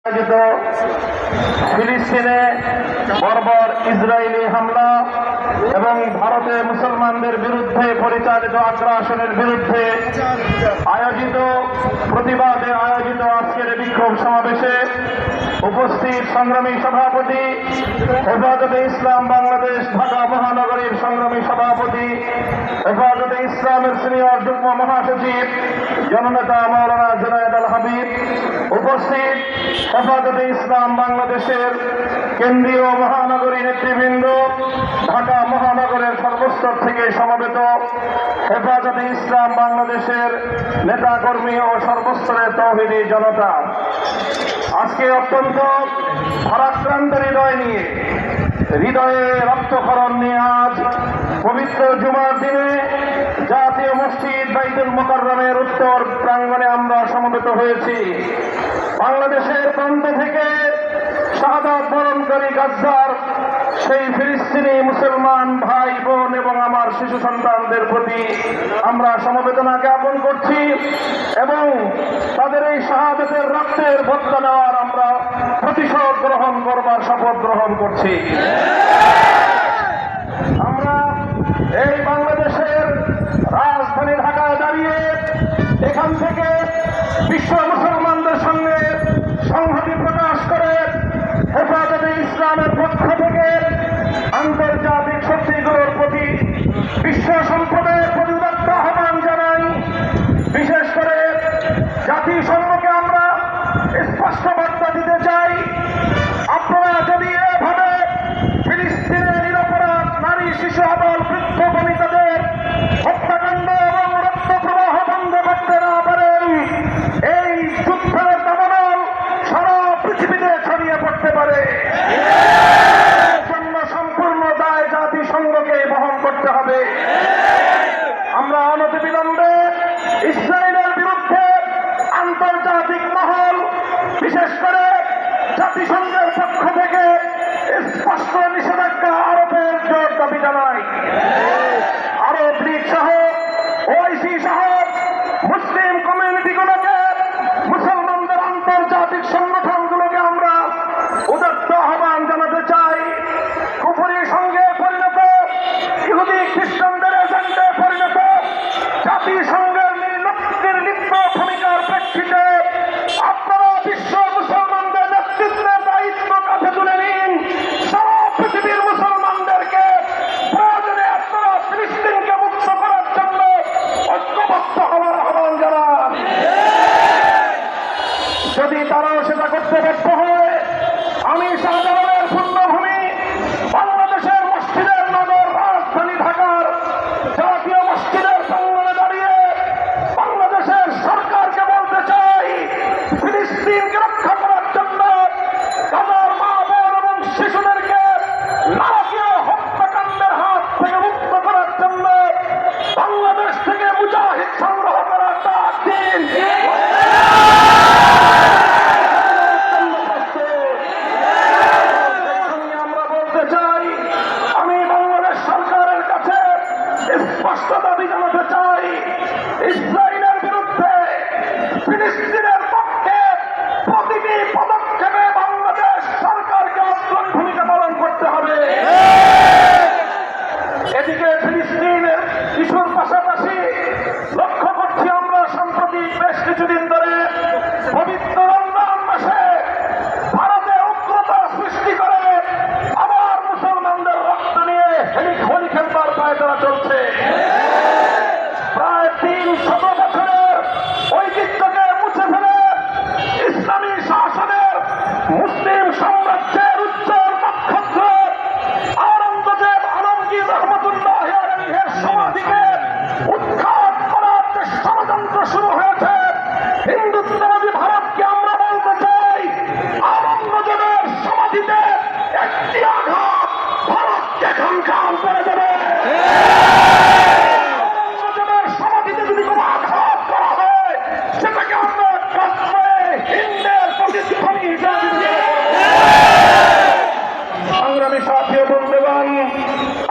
আয়োজিত ফিলিস্তিনে বর্বর ইসরায়েলি হামলা এবং ভারতে মুসলমানদের বিরুদ্ধে পরিচালিত আগ্রাসনের বিরুদ্ধে প্রতিবাদে আয়োজিত আজকের বিক্ষোভ সমাবেশে উপস্থিত সংগ্রামী সভাপতি, হেফাজতে ইসলাম বাংলাদেশ ঢাকা মহানগরীর সংগ্রামী সভাপতি, হেফাজতে ইসলামের সিনিয়র যুগ্ম মহাসচিব জননেতা মাওলানা জুনায়েদ আল হাবিব, উপস্থিত হেফাজতে ইসলাম বাংলাদেশের কেন্দ্রীয় মহানগরী নেতৃবৃন্দ, ঢাকা মহানগরের সর্বস্তর থেকে সমবেত হেফাজতে ইসলাম বাংলাদেশের নেতাকর্মী ও সর্বস্তরের তৌহিদি জনতা, আজকে অত্যন্ত ভারাক্রান্ত হৃদয়ে রক্তক্ষরণ নিয়ে আজ পবিত্র জুমার দিনে জাতীয় মসজিদ বাইতুল মুকাররমের উত্তর প্রাঙ্গণে আমরা সমবেত হয়েছি। বাংলাদেশের প্রান্ত থেকে শাহাদাত বরণকারী গাজ্জার সেই ফিলিস্তিনি মুসলমান ভাই বোন এবং আমার শিশু সন্তানদের প্রতি আমরা সমবেদনা জ্ঞাপন করছি এবং তাদের এই শাহাদাতের রক্তের বদলা নেওয়ার আমরা প্রতিশোধ গ্রহণ করবার শপথ গ্রহণ করছি। আমরা এই বাংলাদেশের রাজধানী ঢাকায় দাঁড়িয়ে এখান থেকে বিশ্ব মুসলমানদের সঙ্গে সংহতি প্রকাশ করে হেফাজতে ইসলামের পক্ষ থেকে আন্তর্জাতিক শক্তিগুলোর প্রতি বিশ্ব সম্প্রদায়ের প্রতি উদাত্ত আহ্বান জানাই। বিশেষ করে জাতিসংঘকে আমরা স্পষ্ট বার্তা দিতে চাই, আপনারা যদি এভাবে ফিলিস্তিনের নিরপরাধ নারী, শিশু, আবাল, বৃদ্ধ, বনিতাদের হত্যাকাণ্ড এবং রক্ত প্রবাহ বন্ধ করতে না পারেন, এই যুদ্ধের দাবানল সারা পৃথিবীতে ছড়িয়ে পড়তে পারে। এর জন্য সম্পূর্ণ দায় জাতিসংঘকে বহন করতে হবে। আমরা অনতিবিলম্বে ইসরায়েলের বিরুদ্ধে আন্তর্জাতিক মহল, বিশেষ করে জাতিসংঘ